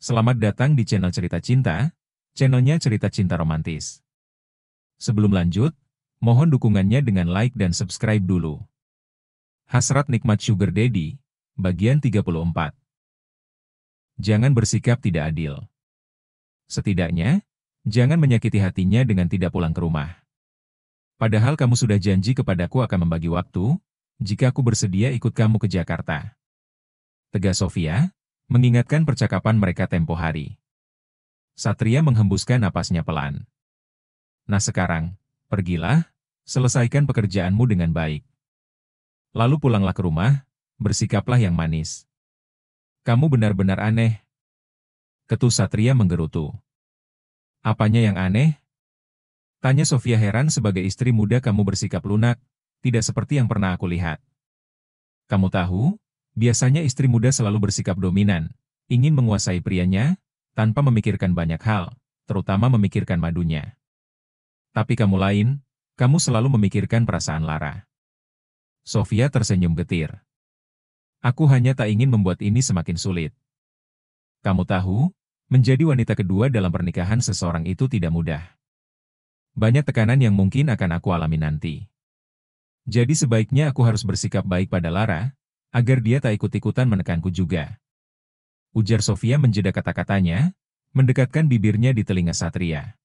Selamat datang di channel Cerita Cinta, channelnya Cerita Cinta Romantis. Sebelum lanjut, mohon dukungannya dengan like dan subscribe dulu. Hasrat Nikmat Sugar Daddy, bagian 34. Jangan bersikap tidak adil. Setidaknya, jangan menyakiti hatinya dengan tidak pulang ke rumah. Padahal kamu sudah janji kepadaku akan membagi waktu, jika aku bersedia ikut kamu ke Jakarta. Tegas Sofia, mengingatkan percakapan mereka tempo hari. Satria menghembuskan napasnya pelan. Nah sekarang, pergilah, selesaikan pekerjaanmu dengan baik. Lalu pulanglah ke rumah, bersikaplah yang manis. Kamu benar-benar aneh. Ketus Satria menggerutu. Apanya yang aneh? Tanya Sofia heran sebagai istri muda kamu bersikap lunak, tidak seperti yang pernah aku lihat. Kamu tahu? Biasanya istri muda selalu bersikap dominan, ingin menguasai prianya, tanpa memikirkan banyak hal, terutama memikirkan madunya. Tapi kamu lain, kamu selalu memikirkan perasaan Lara. Sofia tersenyum getir. Aku hanya tak ingin membuat ini semakin sulit. Kamu tahu, menjadi wanita kedua dalam pernikahan seseorang itu tidak mudah. Banyak tekanan yang mungkin akan aku alami nanti. Jadi sebaiknya aku harus bersikap baik pada Lara, agar dia tak ikut-ikutan menekanku juga. Ujar Sofia menjeda kata-katanya, mendekatkan bibirnya di telinga Satria.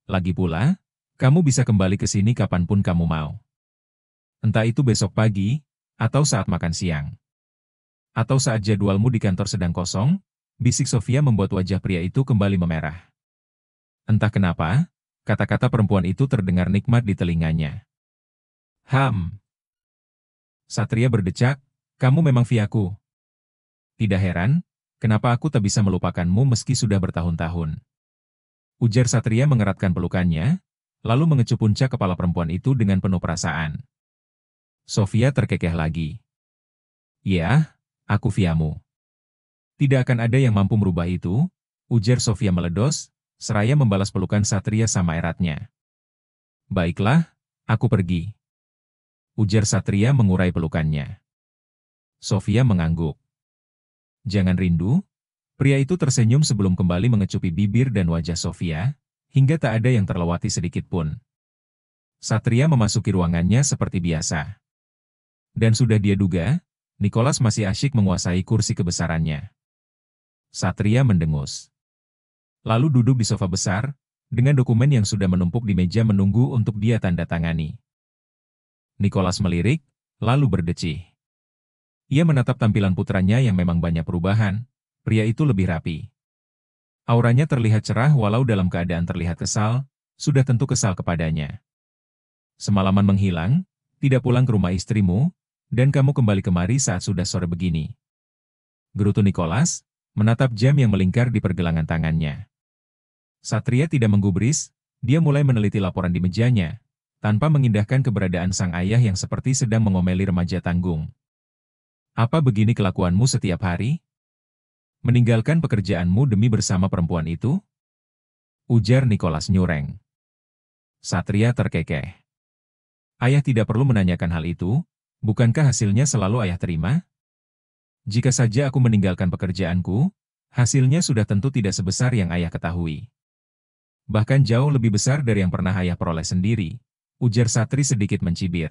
Lagi pula, kamu bisa kembali ke sini kapanpun kamu mau. Entah itu besok pagi, atau saat makan siang. Atau saat jadwalmu di kantor sedang kosong, bisik Sofia membuat wajah pria itu kembali memerah. Entah kenapa, kata-kata perempuan itu terdengar nikmat di telinganya. Satria berdecak, kamu memang Viaku. Tidak heran, kenapa aku tak bisa melupakanmu meski sudah bertahun-tahun. Ujar Satria mengeratkan pelukannya, lalu mengecup puncak kepala perempuan itu dengan penuh perasaan. Sofia terkekeh lagi. Ya, aku Viamu. Tidak akan ada yang mampu merubah itu, ujar Sofia meledos, seraya membalas pelukan Satria sama eratnya. Baiklah, aku pergi. Ujar Satria mengurai pelukannya. Sofia mengangguk. Jangan rindu. Pria itu tersenyum sebelum kembali mengecupi bibir dan wajah Sofia, hingga tak ada yang terlewati sedikit pun. Satria memasuki ruangannya seperti biasa. Dan sudah dia duga, Nicholas masih asyik menguasai kursi kebesarannya. Satria mendengus. Lalu duduk di sofa besar, dengan dokumen yang sudah menumpuk di meja menunggu untuk dia tanda tangani. Nicholas melirik, lalu berdecih. Ia menatap tampilan putranya yang memang banyak perubahan, pria itu lebih rapi. Auranya terlihat cerah walau dalam keadaan terlihat kesal, sudah tentu kesal kepadanya. Semalaman menghilang, tidak pulang ke rumah istrimu, dan kamu kembali kemari saat sudah sore begini. Gerutu Nicholas, menatap jam yang melingkar di pergelangan tangannya. Satria tidak menggubris, dia mulai meneliti laporan di mejanya, tanpa mengindahkan keberadaan sang ayah yang seperti sedang mengomeli remaja tanggung. Apa begini kelakuanmu setiap hari? Meninggalkan pekerjaanmu demi bersama perempuan itu? Ujar Nicholas nyureng. Satria terkekeh. Ayah tidak perlu menanyakan hal itu, bukankah hasilnya selalu ayah terima? Jika saja aku meninggalkan pekerjaanku, hasilnya sudah tentu tidak sebesar yang ayah ketahui. Bahkan jauh lebih besar dari yang pernah ayah peroleh sendiri, ujar Satri sedikit mencibir.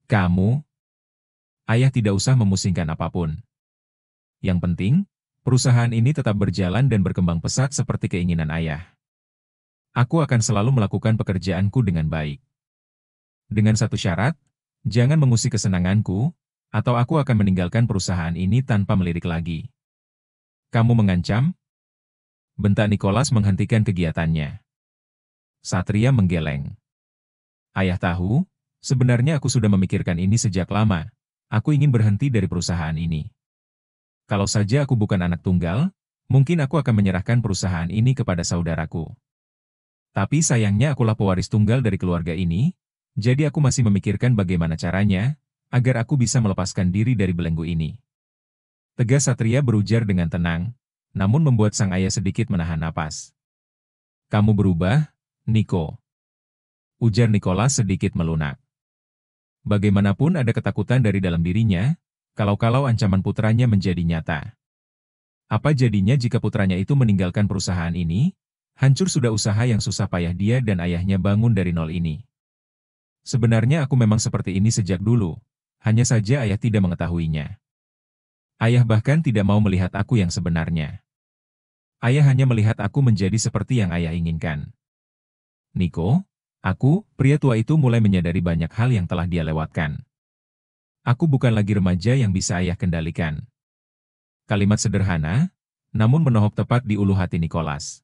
Kamu? Ayah tidak usah memusingkan apapun. Yang penting, perusahaan ini tetap berjalan dan berkembang pesat seperti keinginan ayah. Aku akan selalu melakukan pekerjaanku dengan baik. Dengan satu syarat, jangan mengusik kesenanganku, atau aku akan meninggalkan perusahaan ini tanpa melirik lagi. Kamu mengancam? Bentak Nicholas menghentikan kegiatannya. Satria menggeleng. Ayah tahu, sebenarnya aku sudah memikirkan ini sejak lama. Aku ingin berhenti dari perusahaan ini. Kalau saja aku bukan anak tunggal, mungkin aku akan menyerahkan perusahaan ini kepada saudaraku. Tapi sayangnya akulah pewaris tunggal dari keluarga ini, jadi aku masih memikirkan bagaimana caranya, agar aku bisa melepaskan diri dari belenggu ini. Tegas Satria berujar dengan tenang, namun membuat sang ayah sedikit menahan napas. Kamu berubah, Niko. Ujar Nicholas sedikit melunak. Bagaimanapun ada ketakutan dari dalam dirinya, kalau-kalau ancaman putranya menjadi nyata. Apa jadinya jika putranya itu meninggalkan perusahaan ini? Hancur sudah usaha yang susah payah dia dan ayahnya bangun dari nol ini. Sebenarnya aku memang seperti ini sejak dulu, hanya saja ayah tidak mengetahuinya. Ayah bahkan tidak mau melihat aku yang sebenarnya. Ayah hanya melihat aku menjadi seperti yang ayah inginkan. Niko, aku, pria tua itu mulai menyadari banyak hal yang telah dia lewatkan. Aku bukan lagi remaja yang bisa ayah kendalikan. Kalimat sederhana, namun menohok tepat di ulu hati Nicholas.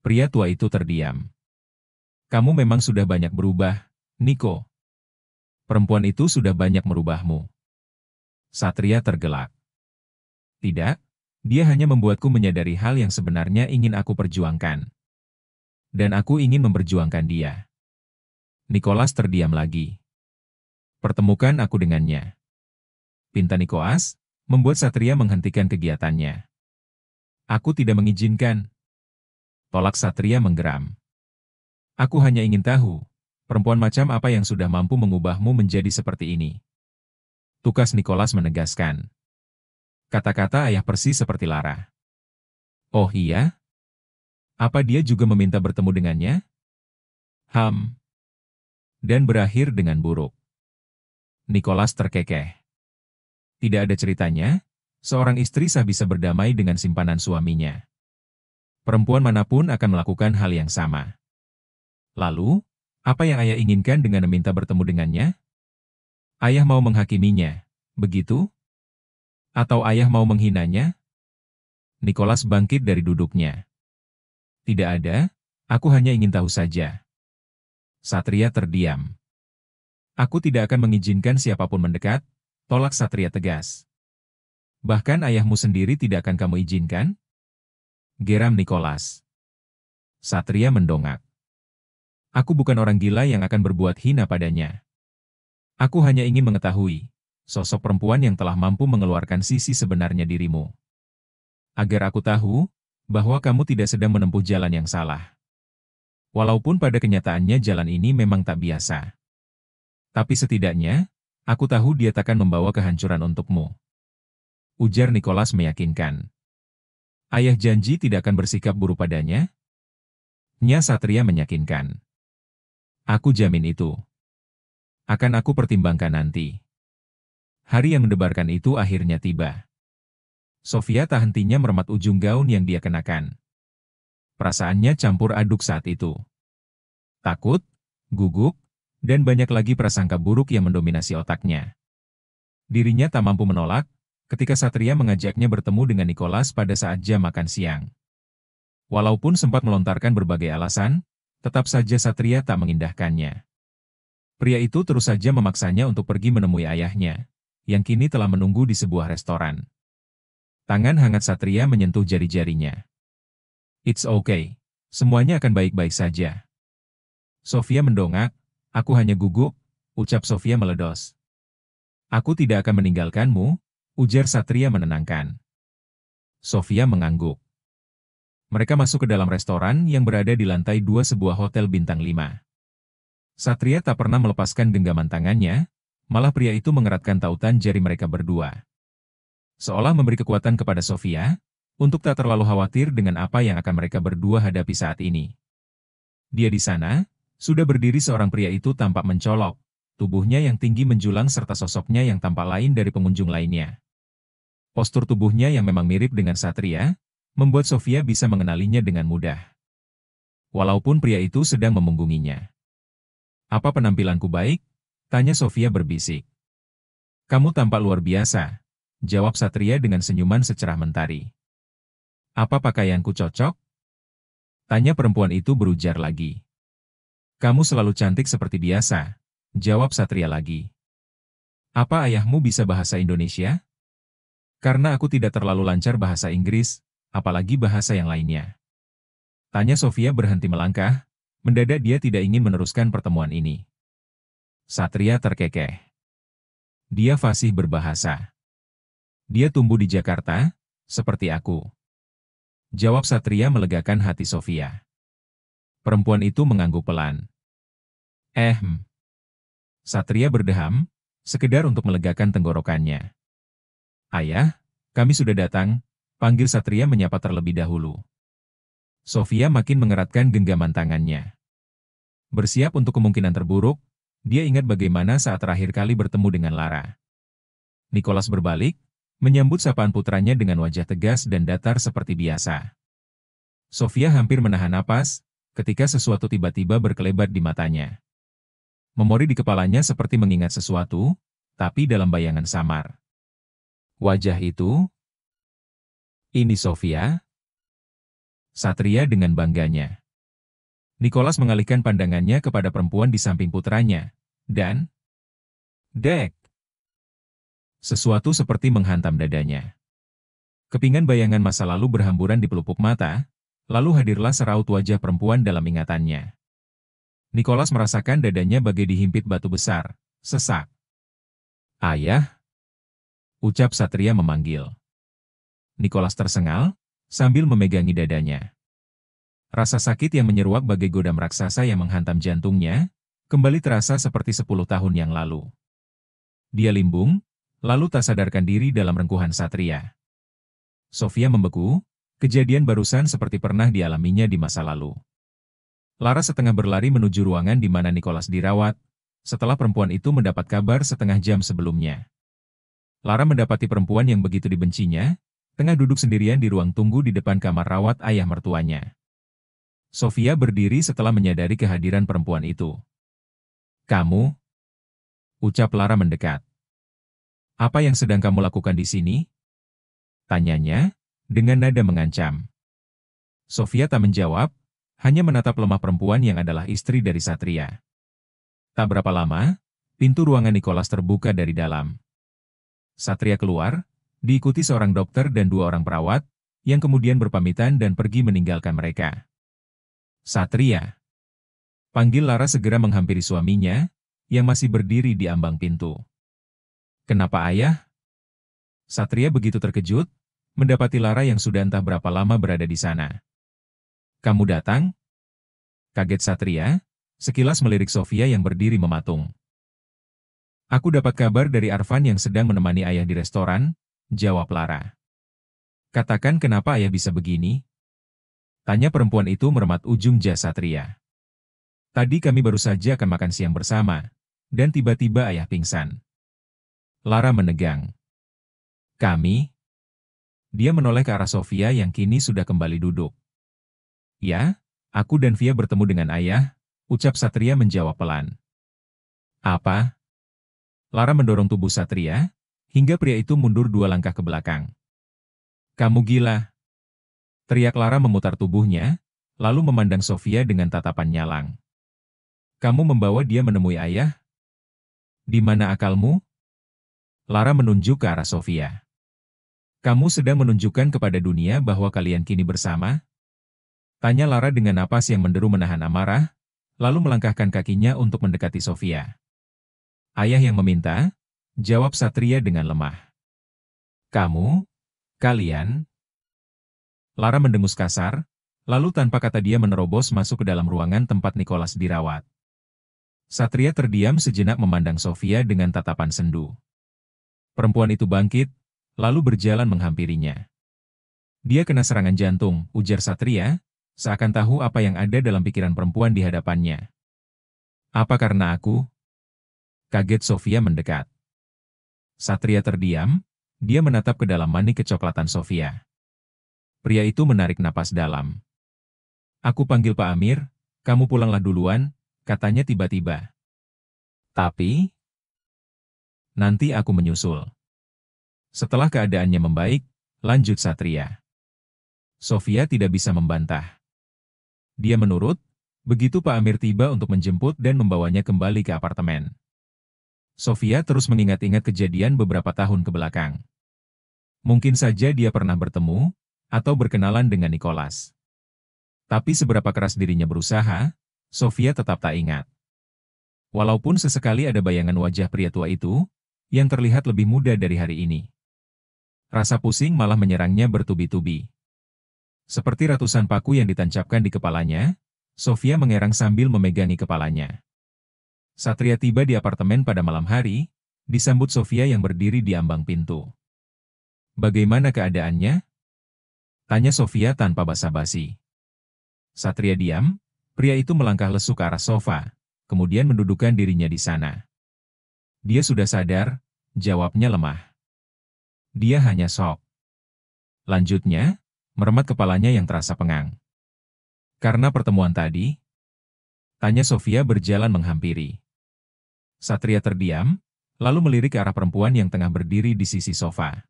Pria tua itu terdiam. Kamu memang sudah banyak berubah, Niko. Perempuan itu sudah banyak merubahmu. Satria tergelak. Tidak, dia hanya membuatku menyadari hal yang sebenarnya ingin aku perjuangkan. Dan aku ingin memperjuangkan dia. Nicholas terdiam lagi. Pertemukan aku dengannya. Pinta Nicholas membuat Satria menghentikan kegiatannya. Aku tidak mengizinkan. Tolak Satria menggeram. Aku hanya ingin tahu, perempuan macam apa yang sudah mampu mengubahmu menjadi seperti ini. Tukas Nicholas menegaskan. Kata-kata ayah persis seperti Lara. Oh iya? Apa dia juga meminta bertemu dengannya? Dan berakhir dengan buruk. Nicholas terkekeh. Tidak ada ceritanya, seorang istri sah bisa berdamai dengan simpanan suaminya. Perempuan manapun akan melakukan hal yang sama. Lalu, apa yang ayah inginkan dengan meminta bertemu dengannya? Ayah mau menghakiminya, begitu? Atau ayah mau menghinanya? Nicholas bangkit dari duduknya. Tidak ada, aku hanya ingin tahu saja. Satria terdiam. Aku tidak akan mengizinkan siapapun mendekat, tolak Satria tegas. Bahkan ayahmu sendiri tidak akan kamu izinkan? Geram Nicholas. Satria mendongak. Aku bukan orang gila yang akan berbuat hina padanya. Aku hanya ingin mengetahui, sosok perempuan yang telah mampu mengeluarkan sisi sebenarnya dirimu. Agar aku tahu, bahwa kamu tidak sedang menempuh jalan yang salah. Walaupun pada kenyataannya jalan ini memang tak biasa. Tapi setidaknya, aku tahu dia takkan membawa kehancuran untukmu. Ujar Nicholas meyakinkan. Ayah janji tidak akan bersikap buruk padanya? Nya Satria meyakinkan. Aku jamin itu. Akan aku pertimbangkan nanti. Hari yang mendebarkan itu akhirnya tiba. Sofia tak hentinya meremat ujung gaun yang dia kenakan. Perasaannya campur aduk saat itu. Takut, gugup, dan banyak lagi prasangka buruk yang mendominasi otaknya. Dirinya tak mampu menolak, ketika Satria mengajaknya bertemu dengan Nicholas pada saat jam makan siang. Walaupun sempat melontarkan berbagai alasan, tetap saja Satria tak mengindahkannya. Pria itu terus saja memaksanya untuk pergi menemui ayahnya, yang kini telah menunggu di sebuah restoran. Tangan hangat Satria menyentuh jari-jarinya. It's okay, semuanya akan baik-baik saja. Sofia mendongak, aku hanya gugup, ucap Sofia meledos. Aku tidak akan meninggalkanmu, ujar Satria menenangkan. Sofia mengangguk. Mereka masuk ke dalam restoran yang berada di lantai 2 sebuah hotel bintang 5. Satria tak pernah melepaskan genggaman tangannya, malah pria itu mengeratkan tautan jari mereka berdua. Seolah memberi kekuatan kepada Sofia, untuk tak terlalu khawatir dengan apa yang akan mereka berdua hadapi saat ini. Dia di sana, sudah berdiri seorang pria itu tampak mencolok, tubuhnya yang tinggi menjulang serta sosoknya yang tampak lain dari pengunjung lainnya. Postur tubuhnya yang memang mirip dengan Satria, membuat Sofia bisa mengenalinya dengan mudah. Walaupun pria itu sedang memunggunginya. Apa penampilanku baik? Tanya Sofia berbisik. Kamu tampak luar biasa, jawab Satria dengan senyuman secerah mentari. Apa pakaianku cocok? Tanya perempuan itu berujar lagi. Kamu selalu cantik seperti biasa, jawab Satria lagi. Apa ayahmu bisa bahasa Indonesia? Karena aku tidak terlalu lancar bahasa Inggris, apalagi bahasa yang lainnya. Tanya Sofia berhenti melangkah, mendadak dia tidak ingin meneruskan pertemuan ini. Satria terkekeh. Dia fasih berbahasa. Dia tumbuh di Jakarta, seperti aku. Jawab Satria melegakan hati Sofia. Perempuan itu mengangguk pelan. Satria berdeham, sekedar untuk melegakan tenggorokannya. Ayah, kami sudah datang, Panggil Satria menyapa terlebih dahulu. Sofia makin mengeratkan genggaman tangannya. Bersiap untuk kemungkinan terburuk, dia ingat bagaimana saat terakhir kali bertemu dengan Lara. Nicholas berbalik, menyambut sapaan putranya dengan wajah tegas dan datar seperti biasa. Sofia hampir menahan napas, ketika sesuatu tiba-tiba berkelebat di matanya. Memori di kepalanya seperti mengingat sesuatu, tapi dalam bayangan samar. Wajah itu? Ini Sofia? Satria dengan bangganya. Nicholas mengalihkan pandangannya kepada perempuan di samping putranya, dan Dek! Sesuatu seperti menghantam dadanya. Kepingan bayangan masa lalu berhamburan di pelupuk mata, lalu hadirlah seraut wajah perempuan dalam ingatannya. Nicholas merasakan dadanya bagai dihimpit batu besar, sesak. Ayah? Ucap Satria memanggil. Nicholas tersengal, sambil memegangi dadanya. Rasa sakit yang menyeruak bagai godam raksasa yang menghantam jantungnya, kembali terasa seperti 10 tahun yang lalu. Dia limbung, lalu tak sadarkan diri dalam rengkuhan Satria. Sofia membeku, kejadian barusan seperti pernah dialaminya di masa lalu. Lara setengah berlari menuju ruangan di mana Nicholas dirawat, setelah perempuan itu mendapat kabar setengah jam sebelumnya. Lara mendapati perempuan yang begitu dibencinya, tengah duduk sendirian di ruang tunggu di depan kamar rawat ayah mertuanya. Sofia berdiri setelah menyadari kehadiran perempuan itu. Kamu? Ucap Lara mendekat. Apa yang sedang kamu lakukan di sini? Tanyanya, dengan nada mengancam. Sofia tak menjawab, hanya menatap lemah perempuan yang adalah istri dari Satria. Tak berapa lama, pintu ruangan Nicholas terbuka dari dalam. Satria keluar, diikuti seorang dokter dan 2 orang perawat, yang kemudian berpamitan dan pergi meninggalkan mereka. Satria. Panggil Lara segera menghampiri suaminya, yang masih berdiri di ambang pintu. Kenapa ayah? Satria begitu terkejut, mendapati Lara yang sudah entah berapa lama berada di sana. Kamu datang? Kaget Satria, sekilas melirik Sofia yang berdiri mematung. Aku dapat kabar dari Arfan yang sedang menemani ayah di restoran, jawab Lara. Katakan kenapa ayah bisa begini? Tanya perempuan itu meremat ujung jas Satria. Tadi kami baru saja akan makan siang bersama, dan tiba-tiba ayah pingsan. Lara menegang. Kami? Dia menoleh ke arah Sofia yang kini sudah kembali duduk. Ya, aku dan Via bertemu dengan ayah, ucap Satria menjawab pelan. Apa? Lara mendorong tubuh Satria, hingga pria itu mundur 2 langkah ke belakang. Kamu gila! Teriak Lara memutar tubuhnya, lalu memandang Sofia dengan tatapan nyalang. Kamu membawa dia menemui ayah? Di mana akalmu? Lara menunjuk ke arah Sofia. Kamu sedang menunjukkan kepada dunia bahwa kalian kini bersama? Tanya Lara dengan napas yang menderu menahan amarah, lalu melangkahkan kakinya untuk mendekati Sofia. Ayah yang meminta, jawab Satria dengan lemah. Kalian? Lara mendengus kasar, lalu tanpa kata dia menerobos masuk ke dalam ruangan tempat Nicholas dirawat. Satria terdiam sejenak memandang Sofia dengan tatapan sendu. Perempuan itu bangkit, lalu berjalan menghampirinya. Dia kena serangan jantung, ujar Satria, seakan tahu apa yang ada dalam pikiran perempuan di hadapannya. Apa karena aku? Kaget Sofia mendekat. Satria terdiam, dia menatap ke dalam mani kecoklatan Sofia. Pria itu menarik napas dalam. Aku panggil Pak Amir, kamu pulanglah duluan, katanya tiba-tiba. Tapi, nanti aku menyusul. Setelah keadaannya membaik, lanjut Satria. Sofia tidak bisa membantah. Dia menurut, begitu Pak Amir tiba untuk menjemput dan membawanya kembali ke apartemen. Sofia terus mengingat-ingat kejadian beberapa tahun ke belakang. Mungkin saja dia pernah bertemu, atau berkenalan dengan Nicholas. Tapi seberapa keras dirinya berusaha, Sofia tetap tak ingat. Walaupun sesekali ada bayangan wajah pria tua itu, yang terlihat lebih muda dari hari ini. Rasa pusing malah menyerangnya bertubi-tubi. Seperti ratusan paku yang ditancapkan di kepalanya, Sofia mengerang sambil memegangi kepalanya. Satria tiba di apartemen pada malam hari, disambut Sofia yang berdiri di ambang pintu. Bagaimana keadaannya? Tanya Sofia tanpa basa-basi. Satria diam, pria itu melangkah lesu ke arah sofa, kemudian mendudukkan dirinya di sana. Dia sudah sadar, jawabnya lemah. Dia hanya shock. Lanjutnya, meremat kepalanya yang terasa pengang. Karena pertemuan tadi, tanya Sofia berjalan menghampiri. Satria terdiam, lalu melirik ke arah perempuan yang tengah berdiri di sisi sofa.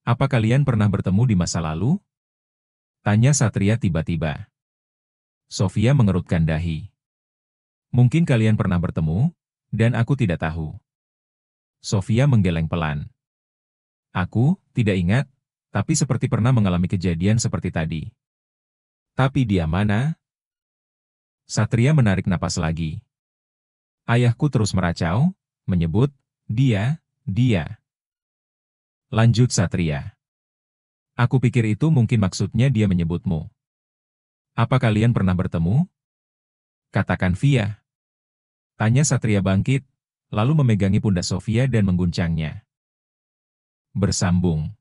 Apa kalian pernah bertemu di masa lalu? Tanya Satria tiba-tiba. Sofia mengerutkan dahi. Mungkin kalian pernah bertemu, dan aku tidak tahu. Sofia menggeleng pelan. Aku tidak ingat, tapi seperti pernah mengalami kejadian seperti tadi. Tapi dia mana? Satria menarik napas lagi. Ayahku terus meracau, menyebut, dia. Lanjut Satria. Aku pikir itu mungkin maksudnya dia menyebutmu. Apa kalian pernah bertemu? Katakan via. Tanya Satria bangkit, lalu memegangi pundak Sofia dan mengguncangnya. Bersambung.